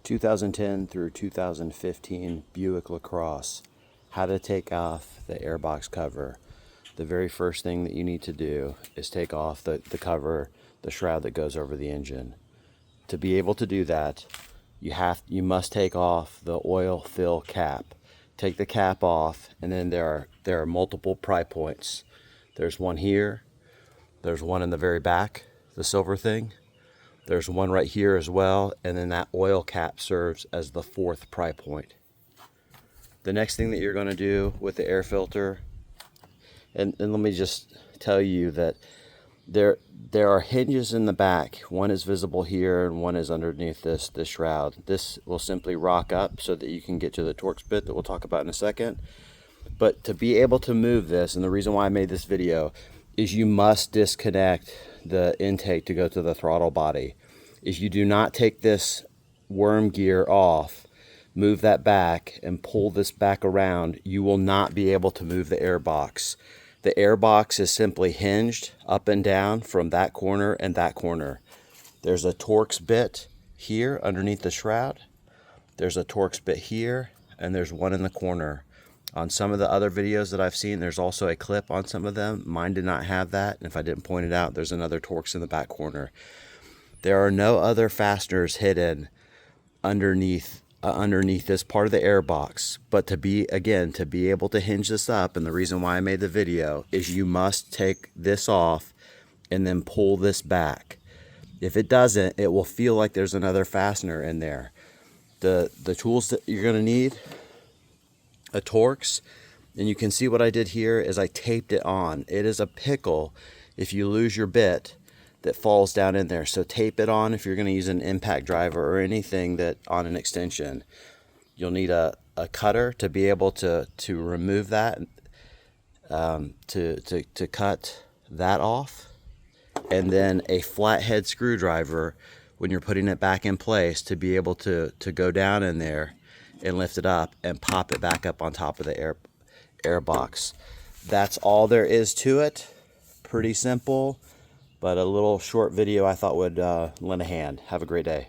2010 through 2015 Buick Lacrosse. How to take off the airbox cover. The very first thing that you need to do is take off the cover, the shroud that goes over the engine. To be able to do that, you must take off the oil fill cap. Take the cap off, and then there are multiple pry points. There's one here, there's one in the very back, the silver thing. There's one right here as well, and then that oil cap serves as the fourth pry point. The next thing that you're going to do with the air filter, and let me just tell you that there are hinges in the back. One is visible here and one is underneath this shroud. This will simply rock up so that you can get to the Torx bit that we'll talk about in a second. But to be able to move this, and the reason why I made this video, is you must disconnect the intake to go to the throttle body. If you do not take this worm gear off, move that back and pull this back around, you will not be able to move the airbox. The airbox is simply hinged up and down from that corner and that corner. There's a Torx bit here underneath the shroud. There's a Torx bit here, and there's one in the corner. On some of the other videos that I've seen, there's also a clip on some of them. Mine did not have that, and if I didn't point it out, there's another Torx in the back corner. There are no other fasteners hidden underneath this part of the airbox. But to be able to hinge this up, and the reason why I made the video, is you must take this off and then pull this back. If it doesn't, it will feel like there's another fastener in there. The tools that you're going to need: a Torx, and you can see what I did here is I taped it on. It is a pickle if you lose your bit that falls down in there. So tape it on if you're going to use an impact driver or anything that on an extension. You'll need a cutter to be able to remove that, to cut that off, and then a flathead screwdriver when you're putting it back in place to be able to go down in there and lift it up and pop it back up on top of the air box. That's all there is to it. Pretty simple, but a little short video I thought would lend a hand. Have a great day.